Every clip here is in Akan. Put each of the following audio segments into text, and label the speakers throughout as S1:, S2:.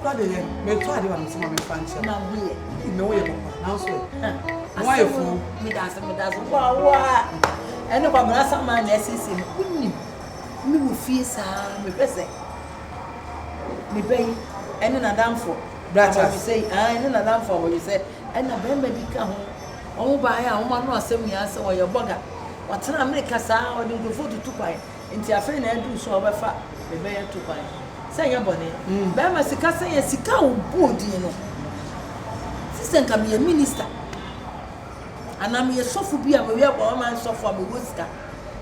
S1: Papa, me try to answer my function.
S2: Now, we
S1: know it, now so. Why fool?
S2: Me does, wow. And if I'm not some man, SC, me will feel some, me present. Me pay, and then a damn for. That's what you say, and then a damn for what you said, and a baby come home. Oh, by a woman, no, send me answer or your bugger. What's an American sound or do the food to pie? Into your friend and do so over fat, the bear to pie. Say your bonnet. Bama Sicasa and Sicao wood, you know. Sister can be a minister. And I'm a sophobia, we have one man sofa, we whisker.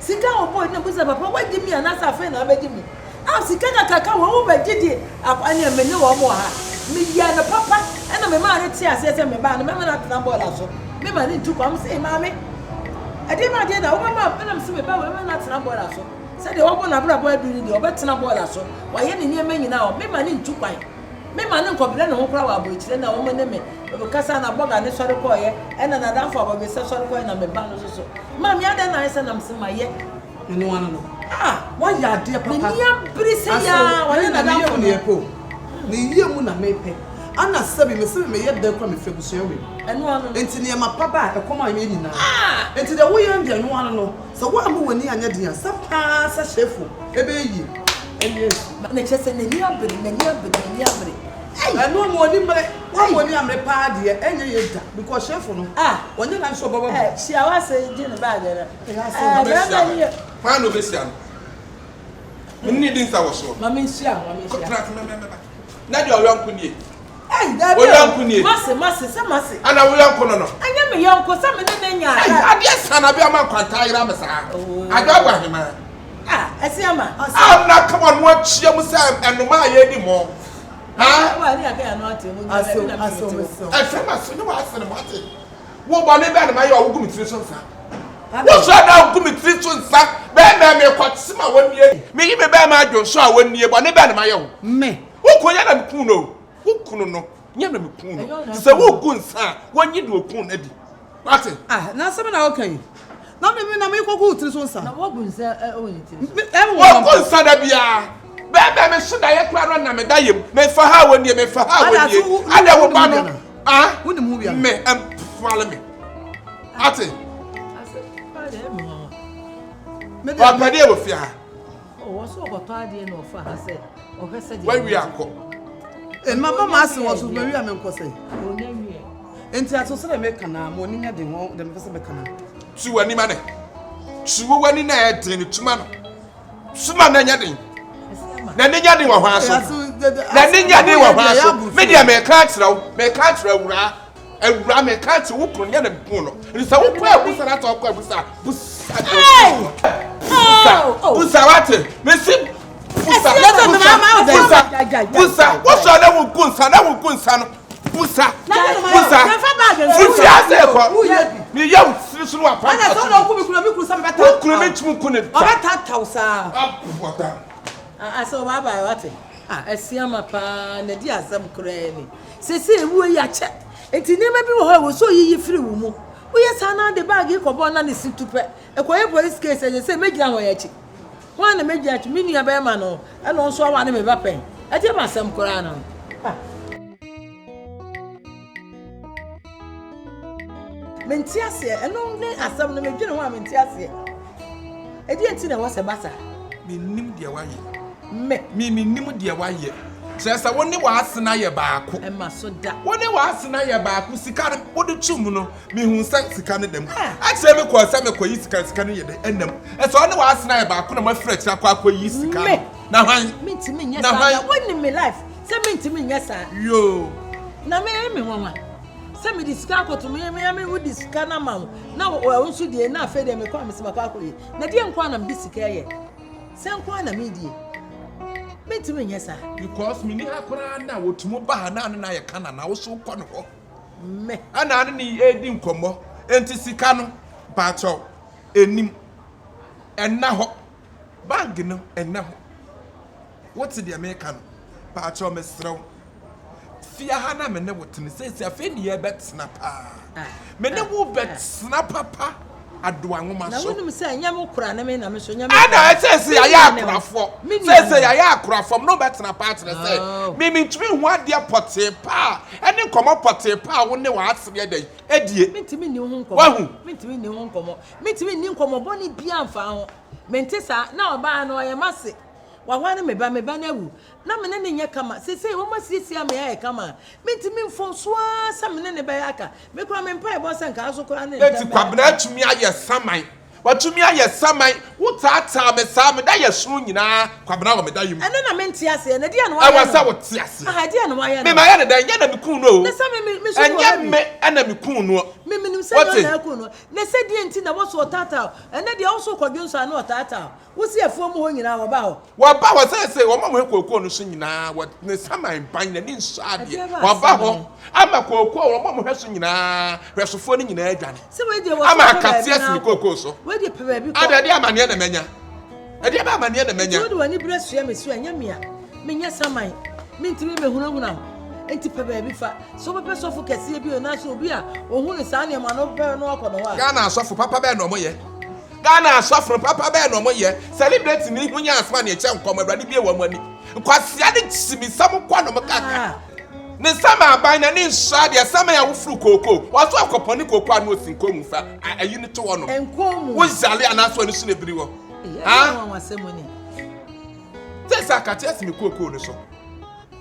S2: Sicao boy, no, Papa, why give me another friend? I beg me. I'm Sicana Cacao over Didi, up on your menu or more. Me, and Papa, and I'm a man at tears, yes, I'm a man, not number also. Me, I need to come say, Mammy. I did my dinner, and I'm saying about women not number also. Said the open a boy doing the better number also. Why any near me now? Me, I need to buy. Me, I don't complain on Crow, which then a woman name me. Because I'm a bug and a sort of boy, and another for a sort of boy and a band also. Mammy, I don't know, and I'm saying my yet. You know, ah, why you are dear Papa? Brisia, why you are near Poe? The year Muna may pay. Anna sabi me say me yet dey come February we. Eno anu. Enti ne ma papa e come me nyina. Ah! Enti the way am dey no anu no. So wa am wani anya dia sa pa sa SHIFO e be yi. Eni na chese ne ni abere, ne ni abere, ni abere. Ai! Eno mo ni mre, wa mo ni amre pa de enye ye da because SHIFO no. Ah! Wonye na nso baba. Eh, shi awa say ji ne ba de.
S3: Pa no be sia no. Me ni din sa wo so.
S2: Mama nsia.
S3: Na de oyanko nie.
S2: Hey, that Massy, some Massy. And
S3: I will uncle no.
S2: I am a young for some in
S3: I guess son of your man can't tie Ramasa. I got him.
S2: Ah, I see a man.
S3: I'll not come on watch yourself and no my anymore. Ah, well, I cannot. I said, I said, no, I said, Martin. What about the band of my own nutrition, sir? What's that now? Nutrition, sir? Bear me a quite small 1 year. Me, bear my door, so 1 year, but the band of my own. Me. Who could I Kuno? Who couldn't know? Never be Kuno. So, who couldn't, sir? When you do a Kun, Eddie. Martin. Ah, now something okay. Not even a make a good to son. What was that? Everyone goes, Sadabia. Baby, should I have run a medallion? May for how when you may for how I never bother. Ah, wouldn't move you. May follow me. Martin. But my dear, with you. Oh, what's over party and offer? I said, or her said, where we are called. And my mamma was very unconscious. And that's what I make an morning at the home, the Mecana. To any money. To one in a train to man. Suman Yadin. Then the Yadin was then the Yadin was media may catch now, may catch and ram a catch who put Yan and Puno. It's a whoop where we are talking about. Busawate, Messi. Busa, what's your name? Gunsa, that will Gunsan. Busa, Busa, me young, Sisua, I don't know who could some better. Couldn't I saw my what? I see my pan, the dear some cranny. Say, we are check. It's never be was so ye free woman. We are sana the bag you for and sit to pay. A quiet police case and say, make your way. One made at mini a bearman, and also one of a weapon. I tell my some Corano. Mentiasia, and only as some of the general Mentiasia. I didn't see there was a matter. Me nim dear why me nim dear why ye. Says I wonder what's na ye back, and my soda. When they was na ye back, who see kind of what the chumuno, me who sent to can them. I say, me call some of you can you end them. And so I know what's na ye back, my friends are quite easy. Now, I mean to me, yes, I win in my life. Send me to me, yes, sir. Yo, now, me, woman. Send me this car to me, I with this canamam. Now, I want you to enough fed them a promise of a Now, dear Quanam busy care. Send Quanam media. To me, yes, sir. Because me near Corana would to move Bahana and I can and I was so convo. Me, and I need a dim combo, and to see cano, Pacho, and now Bangino, and now what's the American Pacho Mestro? Fear Hannah, me never to say, a fair year bet snapper. Me never bet snapper. adoa nwoma so
S2: na wonum say nyam kura na me na me so nyam
S3: ana say ya akorafo say ya akorafo no betena partner say me ntumi hu ade pote pa ene komo pote pa wo ne wa asebe dey edie
S2: mentimi ni ho nkomo
S3: wahu
S2: mentimi ni ho nkomo mentimi ni nkomo boni bia mfa ho mente sa na oba na oye mase wahwane meba na wu na me ne nya kama sesei wo masisi am ya kama mentimi mfo so asa me ne ba ya ka me kura me mpa e bo se nka aso kura ne
S3: eti kwabna atumi aye saman watumi aye saman wo tata me sa me da ye sunu nyina kwabna wo me da yim
S2: ene na menti ase na dia no
S3: wa ya sa wo ti ase
S2: aha dia no wa ya
S3: me ma ya da nya na me kun no
S2: na sa me so
S3: enya me ana me kun no
S2: me nim se na kun no na se dia nti na wo so tata ene dia wo so kwadwo nso na tata wo si afo mu ho nyina wo ba ho
S3: wo se wo ma mo kokoo no so nyina wo ne saman ban na ni nso ade wo ba ho ama kokoo wo ma mo hweso nyina hwesofo ni nyina adwane
S2: se we dia wo
S3: ama akate asi kokoo so
S2: we dia pebe bi ko
S3: ade dia amane na menya ade ba amane na menya
S2: wo de wani bresua mesu anya mia menya saman mentimi me hunahuna enti pebe bi fa so pepe sofo kese bi o na so obi a ohunu sa ne ma no pe no akodo wa
S3: Ghana asofo papa be no mo ye Ghana asofo papa be no mo ye celebrate ni hunya asma ne eche nkom awrade bi e wa mani kwasia de chimisam kwa no mkaka ne sama aban na ne nsa de sama ya wofuru koko waso akoponi koko anu osinko mu fa ayi ne to wono
S2: enkomu
S3: wo zale anaso ne sune biri wo
S2: ha wasemoni
S3: tesa katia mi koko no so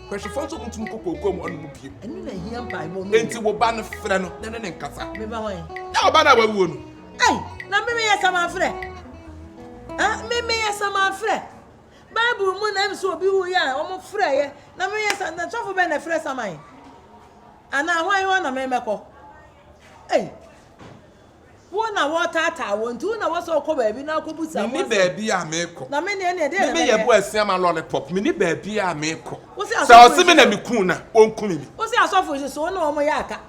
S3: kwehwe fonso kuntum koko mu anu mu pie
S2: enu na hia mpa ibo no
S3: enti wo ba no frɛ no ne nkasa
S2: me ba wan
S3: na wo ba na wawu no
S2: ai na me ya sama frɛ me ya sama frɛ Bible mu na so obi hu ya o mo frɛ ye na me ya na chofo be na frɛ sama yi ana hwan ho na me mekɔ ei wo na wo tata wo ntu na wo so kɔ baabi na akɔ busa
S3: wo ni baabi a mekɔ
S2: na me ne de
S3: me yebo asia ma lollipop me ni baabi a mekɔ
S2: so
S3: o se me na mekun na onkumi bi
S2: wo se asofo so na o mo ya aka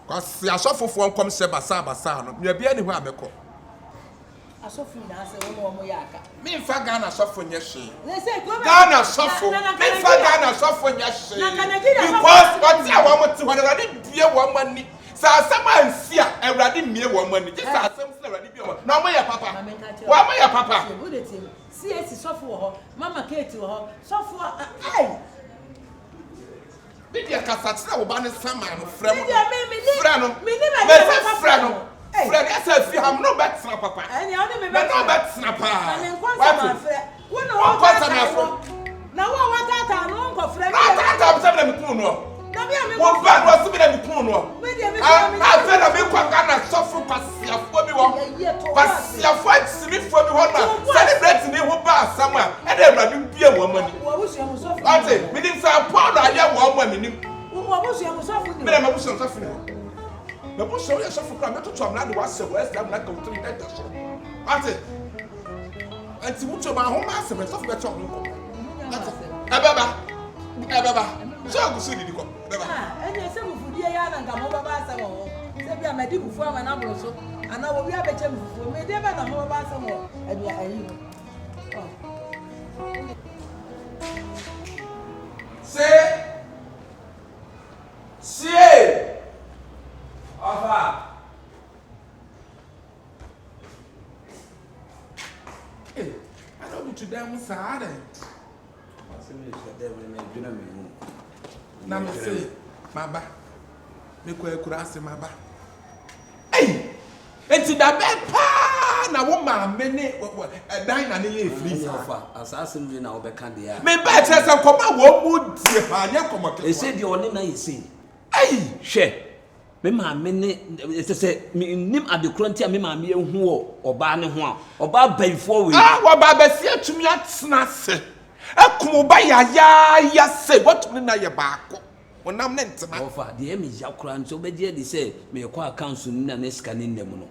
S3: kwasi asofo fo nkom se basa no me bia ni ho a mekɔ
S2: asofo na ase wo na o mo ya aka
S3: me mfa Ghana asofo nye hwe
S2: na se ko
S3: Ghana asofo me mfa Ghana asofo nye hwe because what ya wo mo ti ho na bie wo mo ani sa asem ansi a awrade mie wo mo ani je sa asem se awrade bie wo na mo ya papa wa mo ya papa
S2: CAC sofo wo ho mama Kate wo ho sofo ai
S3: Bidia kasatira wo ba ne sama no frɛ mo
S2: frɛ no
S3: me frɛ no asa fi ham no betra papa
S2: ani oni me
S3: no betra pa
S2: ani nkwasa ma frɛ wo na wo
S3: kwasa ma frɛ
S2: na wo wa tata no nko frɛ
S3: na tata bi na me kun no
S2: na bi me
S3: wo ba no so bi na me kun no a fe na me kwa Ghana sofo kwasiafo bi wo kwasiafo atimifo bi ho na celebrate ni ho ba asam a e da awrade bie wo mani
S2: wo busu mu sofo
S3: ate me nim sa Paul aye wo mo ami nim
S2: wo busu mu sofo ni
S3: me na me busu sofo ni me busu ya sofo kra me to am na de wa se wo eslam na ka 3 days so ate anti mucho ma ho ma se me sofo be chop nko ebaba so agusu didi ko ebaba
S2: enye se bufudie ya na nka mo baba asem ho se bia medi bufu ama na bro so ana wo bia beche bufu me de ba na mo baba asem ho ebia ayi
S3: se Ava I don't need to them sad na me say maba me ko ekura ase maba enti da be pa na wo ma me ne Daina ne ye free
S4: fa asasem bi na wo be ka de a
S3: me ba che se koma wo mu die ha nya koma ke
S4: e se de one na ye se hwe me ma me ne se me nim adekro ntia me ma me ehu oba ne ho a oba baifo we
S3: wo ba ba si atumi atena se akum ba ya se what me na ye baako wonam ne ntema
S4: ofa de me ya kura nso be je de se me ko account ni na sika ni nnem no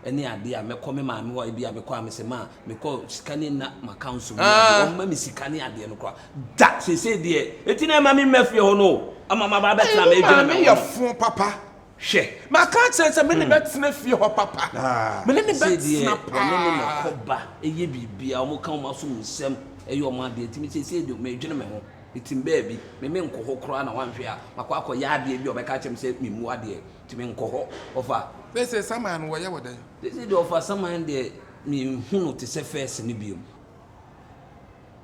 S4: ene ade a me ko me ma me ho bia me ko amese ma me ko sika ni na ma account ni o ma me sika ni ade no kura da se de eti na ma me mafie ho no ama ma ba betna me edwina me
S3: ya fun papa hwe ma ka tse me ne betna fie ho papa me ne betna pa
S4: me ne na ko ba eye bibia o mo kan o ma so nsem eyo o ma de eti me se de me edwina me ho Itim baby, me nko kora na wanhwe a makwa akọ ya ade bi obeka chem se memu ade ti me nko offer.
S3: They say someone wo ye wo den.
S4: This is the offer someone there me hunu te se first ni biom.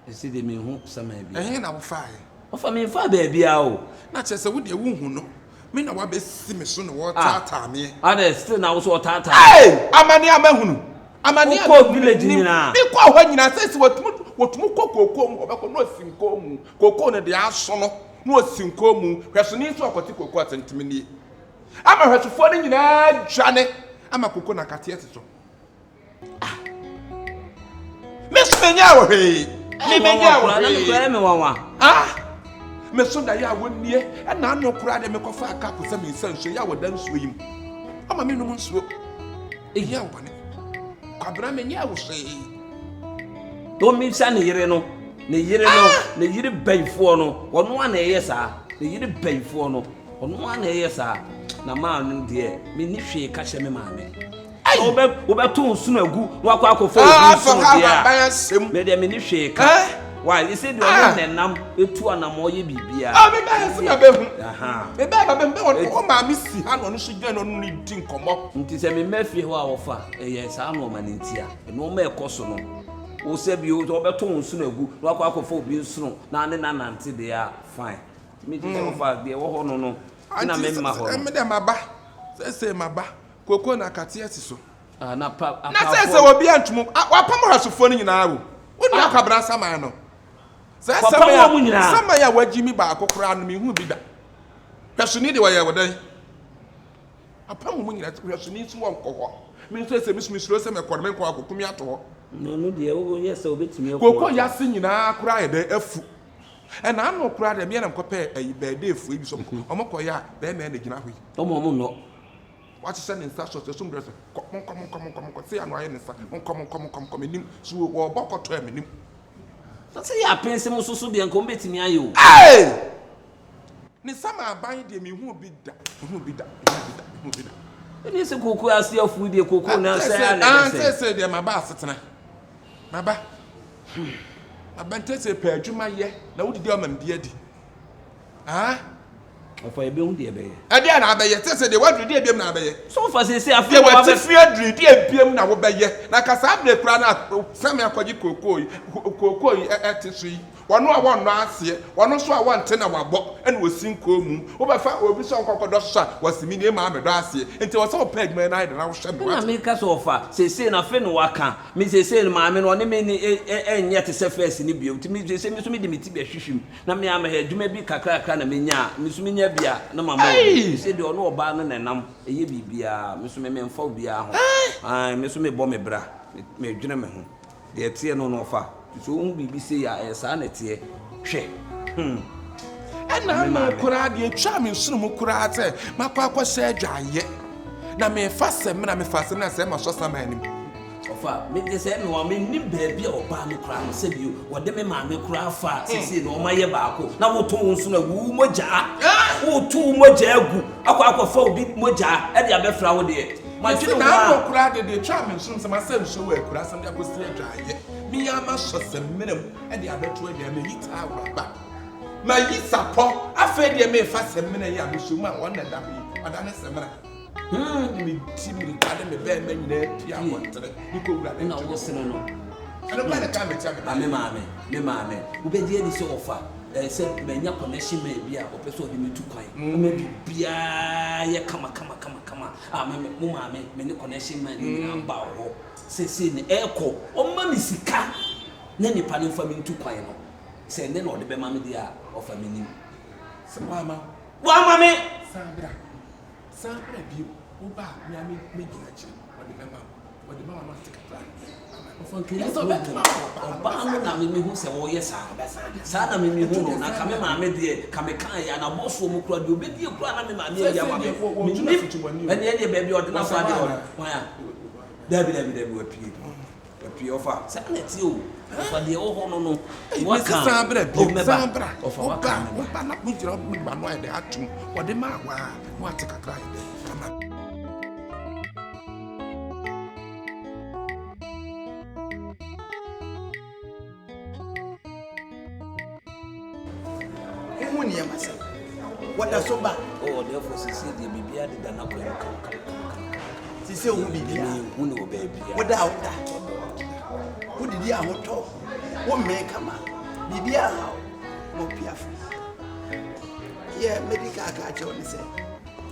S4: This is the me hu someone bi.
S3: Eh na wo fa e.
S4: Offer me fa baby a o.
S3: Na che se wo de wo hu no. Me na wa be si me so no wo tata me.
S4: Ade still na wo so tata.
S3: Hey, amani amahunu. Amani
S4: ko village nyina.
S3: Bi ko ho nyina se se wotumu kokoko mu obeko no sinko mu. Koko ne de aso no sinko mu. Hweso ni so akoti koko atentimi ni. Ama hwesofo ni nyina dwane. Ama koko na kate ete Mesmenya wo he. Me menya wo he.
S4: Me wanwa.
S3: Me so da ya wonnie e na no kura de me kofa aka ko se me nsanso ya wodan so yim. Ama me no nso. Ehia wo bane. Kwabra menya wo se.
S4: Do mi sa ne yire no. Ne yire bayfo no. Wono ana eye saa. Ne yire bayfo no. Wono ana eye saa. Na ma no de me ni hwe ka hye me maame. Obe to nsuno agu no akwa akofo nsuno dia. Me de me ni hwe ka. Why you say do nenam etu anamo ye bibia.
S3: Me ba se na behu. Me ba be won ma me si ha no so gyan no ni din komo.
S4: Nti se me mafie ho a wo fa eye sa no ma ntia. No ma ekoso no. Wo se bi o be to nsuno agu no akwa akofo obi nsuno na ne na nante de a fine. Me ti se wo fa de wo ho no na me ma ho.
S3: Me de maba. Se maba. Koko na kate ati so.
S4: Na pa.
S3: Na se obi antum wa pam hasofo ni nyina wo. Woni akabra saman no. Sama ya wajimi ba akokora no me hu bi da. Hwesoni de waye wodan. Apam mu nyina hwesoni so won koho. Me nso se mismisro se me kor me kwa akokumi ato ho.
S4: No de wo yes obetimi akọ.
S3: Koko ya se nyina akora ye de afu. E na no kora de me na mkope ayi be de afu ebi so. Omko ya be me na gina hwi.
S4: Omo no.
S3: What is an instruction to some dress? Come, say, I'm not come, nim, so we'll walk to him.
S4: That's a pencil, so be and commit me.
S3: Hey! Nisama buying them, you won't be that.
S4: It is a cocoa as the food, the cocoa now say,
S3: they're my bass tonight. My ba. I bent a pair to my year, no diamond, dear. Ah?
S4: For a bill, dear baby.
S3: Again, I bet you said they want to dear them now.
S4: So far, they say, I
S3: feel what if you dream, dear PM now, obey ye. Like a sabble crown up, some are called cocoa at the tree. One no one last year, one also I want 10 hour book and was sing cool. Over fat will be some cocodosa was the minimum mamma last year until I was all peg man. I don't know.
S4: I make us offer, say, nothing waka. Mrs. Say, mamma, or any yet is a face in the beauty. To me, they say, Miss Mitty, shishim. Now, me, I'm here, you may be cacra, minya, Miss Minya Bia, no mamma. You said you know about and I'm a yebia, Miss Memon Phobia. I miss me bomb bra, me gentlemen. The tear no offer. So be say ya sanity hwe
S3: and na kura de charming sunu kura te makwa kwose adwaye na me fase me na me fase na se ma so sama anim
S4: ofa me de say me wa me ni baabi a oba me kura no se bio wo de me ma me kura fa sisi no ma ye baako na wo to nsu na wu moja wo to moja agu akwa fa obi moja e de abefra wo de ma twene
S3: na kura de charming sunu se ma se nso we kura sam de akosi adwaye me ama so se menam e de abeto de me hit awaba ma yi sapo afa de me fa se menam ya me so ma won na da bi adane se menam me timi ka de me be ma nyina pia wontere ni ko wura
S4: na wo se no
S3: ano ba na ka me tia me
S4: maame wo be die ni se ofa se menya connection me bia opeso de me tu kwan me bia ye kama me maame me ni connection man ni amba ho se ni eko o ma mi sika na ni pa ni fa mi tu kwan no se ne no de be ma me dia ofa me ni
S3: se mama
S4: me
S3: sabra bi o ba mi ami me gina chi o de mama ma tika plan
S4: ofan kele so ba no na me hu se wo ye sa na me hu no na ka me maame de ka me kan ya na boso mu kura de obedi kura na me maame ya ma me ene be bi ordinary fa de wa ya dabi wa pie ofa sa na ti o ofa de o ho no wa kan
S3: sabra
S4: ofa wa kan
S3: ba na mu jira mu ba no ya de atum o de ma wa tika kra de kama
S5: Who near myself? What does so bad?
S4: Oh, therefore, she said, the baby added an apple.
S5: She said, who be there?
S4: Who know, baby?
S5: Without that. Who did you have talk? What may come out? Be how? No piafre. Yeah, medical catch on say,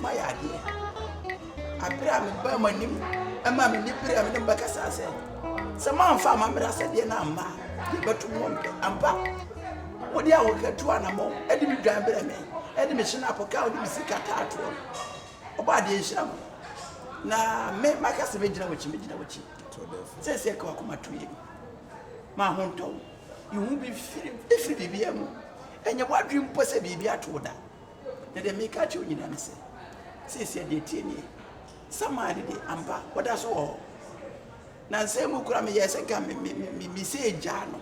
S5: my idea. I pray I'm by my name, and mammy, you pray I'm in the back as I said. Some man found my mother said, dear, I'm mad, but to one, I'm back. What do you get to animal? Eddie driver, me, Eddie mission up a cow, you see cat out. About the sham. Now, make my cousin original which you says, I come to you. My home told you won't be free if you be and your what dream was a baby at order. Then they make at you in an say. Says, dear Tinny. Somebody, I'm back. What that's all. Now, say, Mukrami, yes, I can me say, Jano.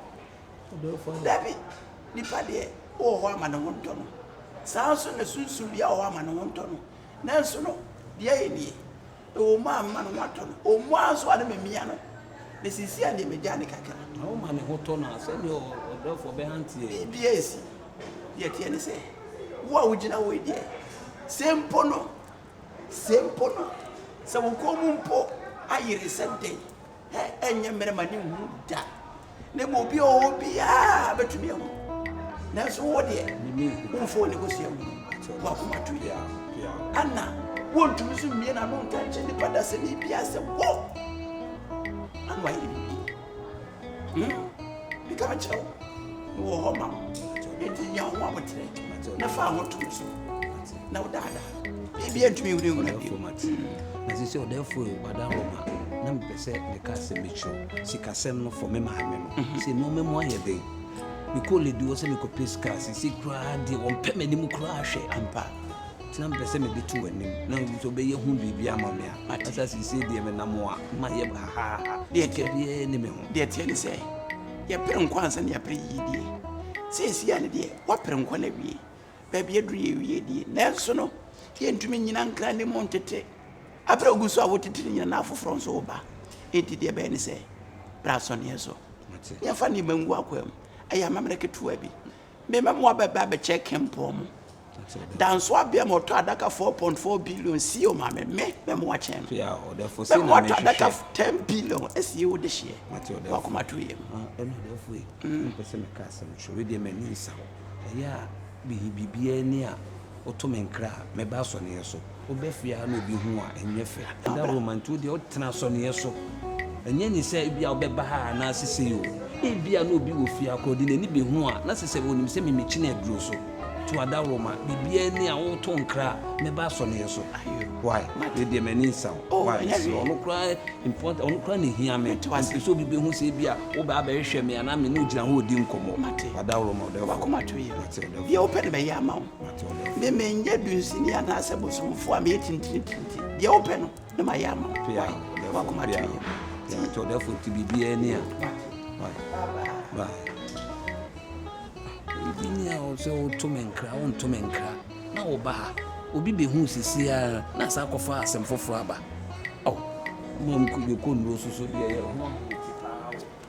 S5: David, the paddy, oh, woman, I want to know. Sounds soon be our woman, I want to know. Nancy, no, the idea. Oh, man, I want to know. Oh, once one of me, Miano. This is here, the mechanic.
S4: Oh, man, what on us, and you're for behind you.
S5: Yes, yet, Tierney say, what would you know with ye? Same pono. So we come po ayi resente enye mere mani hu da ne mo bi o bi a betumi ho na so wo de wo fo ne go sia wo akoma tu ya ana wo ntumi so mie na no nka che ni pada se ni bia se wo anwa yi bi ka cha wo ho ma enti ya ho abotre na fa ho tu so na wo dada bi ntumi wure wure bi
S4: as you say, therefore, Madame Roma, Nampese, the Castle Mitchell, Sikasem for me, my memo. Say no memoir a day. We call it do a semi copis cast, see cried the one pemmy crash and pa. Nampese may be two and him. Now you obey your home be a mamma. As he said, dear Menamoa, my ha, dear enemy.
S5: Dear Tierney say, your parent quans and your pre ye. Says Yanny dear, what parent quan be? Baby a dream ye dear. Nelson, he and to me in Uncle Monte. Après Augusto a voté in an for France over. Ain't dear Benny say, Brasson, yes, so. Your funny men walk well. I am American to Abby. Remember more by Babby check him pom. Down swap be a more Tadaka 4.4 billion. See you, mamma, make them watch him. Yeah, or therefore, say what Tadaka 10 billion as you this year. Welcome to him.
S4: And person castle, show with them and Nisa. Yeah, be near. Otomen kra me ba so ne so obefia na obi hu a enye fe da roman to de otena so ne so enye ni se bia obeba ha na sese yo e bia na obi wo fia ko de ni be hu a na sese wonim se memechi na aduro so to ada roman bibia ni a wo to nkra me ba so ne so why we de mani sa why ono kra important ono kra ne hia me so bi be hu se bia wo ba ba hwehwe me ana me no gina ho odi nkomo ada roman de wa koma to ye
S5: bia open be ya ma me menye dunsi ni ana asebo so fo am yetintin dia open no ma ya ma wa koma to ye
S4: to therefore to bibia ni a bye binia o so to menkra na wo ba obi be hu sisi a na sa kofa asem foforo aba oh mo ko nro so so bia ye ho